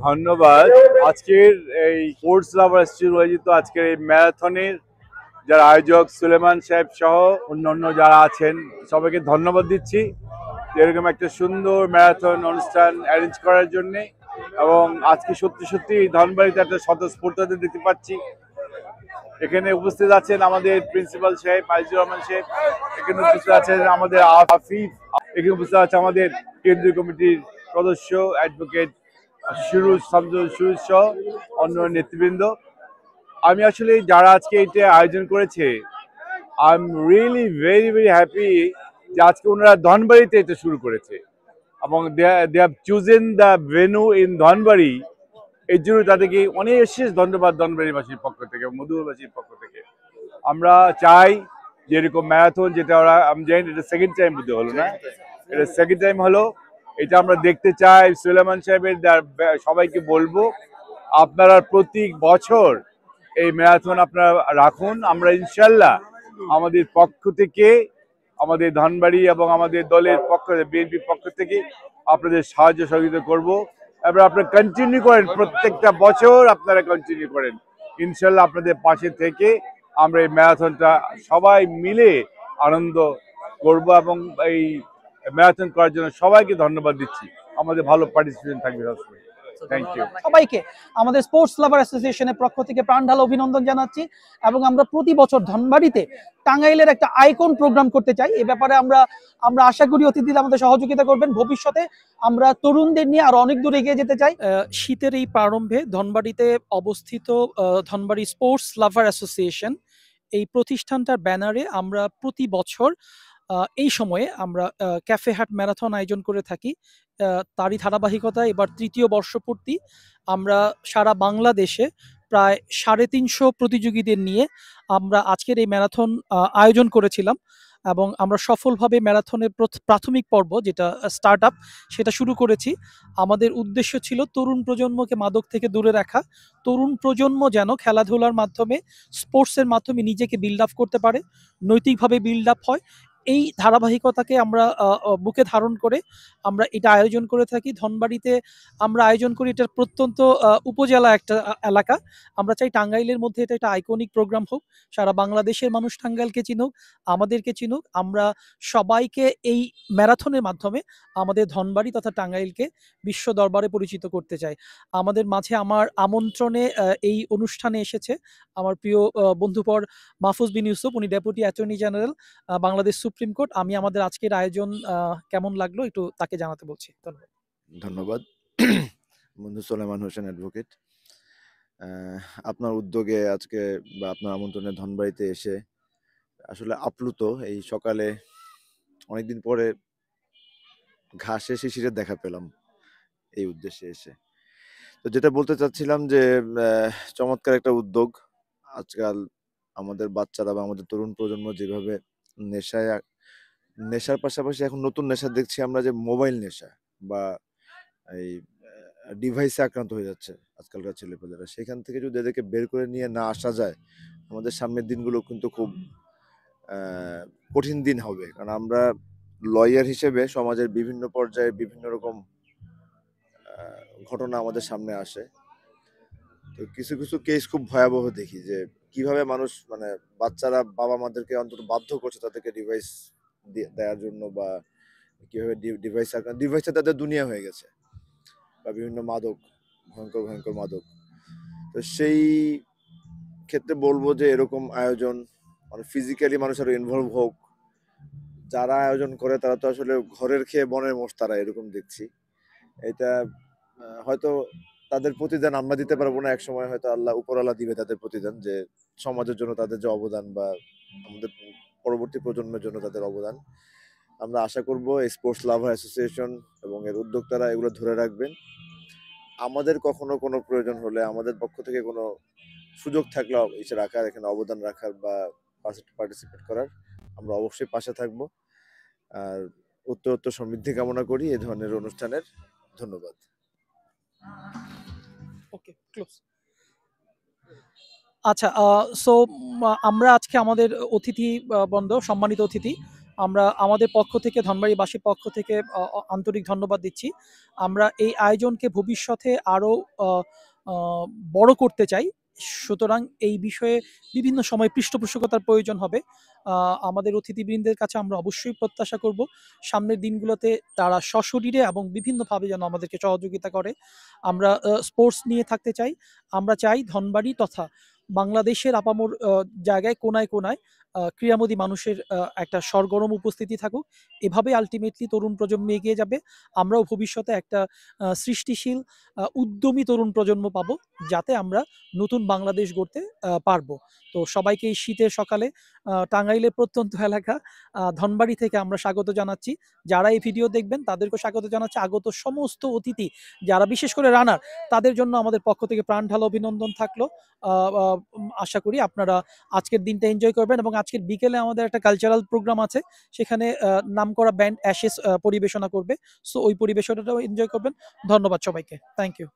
ধন্যবাদ। আজকের এই স্পোর্টস লাভার অ্যাসোসিয়েশন আয়োজিত আজকের এই ম্যারাথনের যারা আয়োজক সুলেমান সাহেব সহ অন্যান্য যারা আছেন সবাইকে ধন্যবাদ দিচ্ছি এরকম একটা সুন্দর ম্যারাথন অনুষ্ঠান অ্যারেঞ্জ করার জন্য। এবং আজকে সত্যি সত্যি ধনবাড়িতে একটা স্বতঃস্ফূর্ততা দেখতে পাচ্ছি। এখানে উপস্থিত আছেন আমাদের প্রিন্সিপাল সাহেব আজিজুর রহমান সাহেব, এখানে উপস্থিত আছেন আমাদের আফিফ, এখানে উপস্থিত আছে আমাদের কেন্দ্রীয় কমিটির সদস্য অ্যাডভোকেট সুরুজ সহ অন্য নেতৃবৃন্দ। আমি আসলে যারা আজকে এটা আয়োজন করেছে I am really very very happy যে আজকে ওনারা ধনবাড়িতে এটা শুরু করেছে এবং they have chosen the venue in Dhanbari. এর জন্য তাদেরকে অনেক বিশেষ ধন্যবাদ ধনবাড়িবাসীর পক্ষ থেকে, মধুবাসীর পক্ষ থেকে। আমরা চাই যে এরকম ম্যারাথন যেটা ওরা, আমি জানি এটা সেকেন্ড টাইম বুঝতে হলো না, এটা সেকেন্ড টাইম হলো, এটা আমরা দেখতে চাই। সুলেমান সাহেবের সবাইকে বলবো আপনারা প্রতি বছর এই ম্যারাথন আপনারা রাখুন। আমরা ইনশাল্লাহ আমাদের পক্ষ থেকে, আমাদের ধনবাড়ি এবং আমাদের দলের পক্ষ বিএনপির পক্ষ থেকে আপনাদের সাহায্য সহযোগিতা করবো। এবার আপনারা কন্টিনিউ করেন, প্রত্যেকটা বছর আপনারা কন্টিনিউ করেন। ইনশাল্লাহ আপনাদের পাশে থেকে আমরা এই ম্যারাথনটা সবাই মিলে আনন্দ করব এবং এই ম্যারাথন করার জন্য সবাইকে ধন্যবাদ দিচ্ছি। আমাদের ভালো পার্টিসিপেশন থাকবে সবসময়। থ্যাংক ইউ সবাইকে আমাদের স্পোর্টস লাভার অ্যাসোসিয়েশনের পক্ষ থেকে প্রাণঢালা অভিনন্দন জানাচ্ছি। এবং আমরা প্রতি বছর ধনবাড়িতে টাঙ্গাইলের একটা আইকন প্রোগ্রাম করতে চাই। এ ব্যাপারে আমরা আশা করি অতিথিরা আমাদের সহযোগিতা করবেন। ভবিষ্যতে আমরা তরুণদের নিয়ে আরো অনেক দূর এগিয়ে যেতে চাই। শীতের এই প্রারম্ভে ধনবাড়িতে অবস্থিত ধনবাড়ি স্পোর্টস লাভার অ্যাসোসিয়েশন এই প্রতিষ্ঠানটার ব্যানারে আমরা প্রতি বছর এই সময়ে আমরা ক্যাফে হাট ম্যারাথন আয়োজন করে থাকি। তারই ধারাবাহিকতায় এবার তৃতীয় বর্ষপূর্তি। আমরা সারা বাংলাদেশে প্রায় 350 প্রতিযোগীদের নিয়ে আমরা আজকের এই ম্যারাথন আয়োজন করেছিলাম এবং আমরা সফলভাবে ম্যারাথনের প্রাথমিক পর্ব যেটা স্টার্ট আপ সেটা শুরু করেছি। আমাদের উদ্দেশ্য ছিল তরুণ প্রজন্মকে মাদক থেকে দূরে রাখা। তরুণ প্রজন্ম যেন খেলাধুলার মাধ্যমে, স্পোর্টসের মাধ্যমে নিজেকে বিল্ড আপ করতে পারে, নৈতিকভাবে বিল্ড আপ হয়। এই ধারাবাহিকতাকে আমরা বুকে ধারণ করে আমরা এটা আয়োজন করে থাকি। ধনবাড়িতে আমরা আয়োজন করি, এটা প্রত্যন্ত উপজেলা একটা এলাকা। আমরা চাই টাঙ্গাইলের মধ্যে এটা একটা আইকনিক প্রোগ্রাম হোক, সারা বাংলাদেশের মানুষ টাঙ্গাইলকে চিনুক, আমাদেরকে চিনুক। আমরা সবাইকে এই ম্যারাথনের মাধ্যমে আমাদের ধনবাড়ি তথা টাঙ্গাইলকে বিশ্ব দরবারে পরিচিত করতে চাই। আমাদের মাঝে আমার আমন্ত্রণে এই অনুষ্ঠানে এসেছে আমার প্রিয় বন্ধুপর মাহফুজ বিন ইউসুফ, উনি deputy attorney general, Bangladesh supreme court. আমি আমাদের আজকের আয়োজন কেমন লাগলো একটু তাকে জানাতে বলছি। ধন্যবাদ। ধন্যবাদ বন্ধু সোলেমান হোসেন অ্যাডভোকেট। আপনার উদ্যোগে আজকে বা আপনার আমন্ত্রণে ধনবাড়িতে এসে আসলে আপ্লুত। এই সকালে অনেকদিন পরে ঘাসে শিশিরের দেখা পেলাম এই উদ্দেশ্যে এসে। তো যেটা বলতে চাচ্ছিলাম যে চমৎকার একটা উদ্যোগ। আজকাল আমাদের বাচ্চারা বা আমাদের তরুণ প্রজন্ম যেভাবে নেশার পাশাপাশি এখন নতুন নেশা দেখছি আমরা, যে মোবাইল নেশা বা এই ডিভাইসে আক্রান্ত হয়ে যাচ্ছে আজকালকার ছেলেপেলেরা। সেখান থেকে যদি এদেরকে বের করে নিয়ে না আসা যায়, আমাদের সামনের দিনগুলো কিন্তু খুব কঠিন দিন হবে। কারণ আমরা লয়ার হিসেবে সমাজের বিভিন্ন পর্যায়ে বিভিন্ন রকম ঘটনা আমাদের সামনে আসে। তো কিছু কিছু কেস খুব ভয়াবহ দেখি, যে কিভাবে মানুষ মানে বাচ্চারা বাবা মাদেরকে অন্তত বাধ্য করছে তাদেরকে ডিভাইস দেওয়ার জন্য, বা কিভাবে ডিভাইসটা তাদের দুনিয়া হয়ে গেছে, বা বিভিন্ন মাদক, ভয়ঙ্কর ভয়ঙ্কর মাদক। তো সেই ক্ষেত্রে বলবো যে এরকম আয়োজন মানে ফিজিক্যালি মানুষ আরো ইনভলভ হোক। যারা আয়োজন করে তারা তো আসলে ঘরের খেয়ে বনের মোষ, তারা এরকম দেখছি। এটা হয়তো তাদের প্রতিদান আমরা দিতে পারবো না, এক সময় হয়তো আল্লাহ উপরওয়ালা দিবে তাদের প্রতিদান, যে সমাজের জন্য তাদের যে অবদান বা আমাদের পরবর্তী প্রজন্মের জন্য তাদের অবদান। আমরা আশা করব এই স্পোর্টস লাভার অ্যাসোসিয়েশন এবং এর উদ্যোক্তারা এগুলো ধরে রাখবেন। আমাদের কখনো কোনো প্রয়োজন হলে, আমাদের পক্ষ থেকে কোনো সুযোগ থাকলে এসে রাখার, এখানে অবদান রাখার বা পার্টিসিপেট করার, আমরা অবশ্যই পাশে থাকবো। আর উত্তর সমৃদ্ধি কামনা করি এই ধরনের অনুষ্ঠানের। ধন্যবাদ। ওকে, ক্লোজ। আচ্ছা, সো আমরা আজকে আমাদের অতিথি সম্মানিত অতিথি আমরা আমাদের পক্ষ থেকে, ধনবাড়িবাসীর পক্ষ থেকে আন্তরিক ধন্যবাদ দিচ্ছি। আমরা এই আয়োজনকে ভবিষ্যতে আরো বড় করতে চাই। সুতরাং এই বিষয়ে বিভিন্ন সময় পৃষ্ঠপোষকতার প্রয়োজন হবে। আমাদের অতিথিবৃন্দের কাছে আমরা অবশ্যই প্রত্যাশা করব সামনের দিনগুলোতে তারা সশরীরে এবং বিভিন্নভাবে যেন আমাদেরকে সহযোগিতা করে। আমরা স্পোর্টস নিয়ে থাকতে চাই। আমরা চাই ধনবাড়ি তথা বাংলাদেশের আপামর জায়গায় কোনায় কোনায় ক্রীড়ামোদী মানুষের একটা সরগরম উপস্থিতি থাকুক। এভাবে আলটিমেটলি তরুণ প্রজন্ম এগিয়ে যাবে। আমরাও ভবিষ্যতে একটা সৃষ্টিশীল উদ্যমী তরুণ প্রজন্ম পাবো, যাতে আমরা নতুন বাংলাদেশ গড়তে পারবো। তো সবাইকে এই শীতের সকালে টাঙ্গাইলের প্রত্যন্ত এলাকা ধনবাড়ি থেকে আমরা স্বাগত জানাচ্ছি। যারা এই ভিডিও দেখবেন তাদেরকেও স্বাগত জানাচ্ছি। আগত সমস্ত অতিথি যারা বিশেষ করে রানার, তাদের জন্য আমাদের পক্ষ থেকে প্রাণ ঢালা অভিনন্দন থাকলো। আশা করি আপনারা আজকের দিনটা এনজয় করবেন এবং আজকের বিকেলে আমাদের একটা কালচারাল প্রোগ্রাম আছে, সেখানে নামকরা ব্যান্ড অ্যাশেস পরিবেশনা করবে। সো ওই পরিবেশনাটাও এনজয় করবেন। ধন্যবাদ সবাইকে, থ্যাংক ইউ।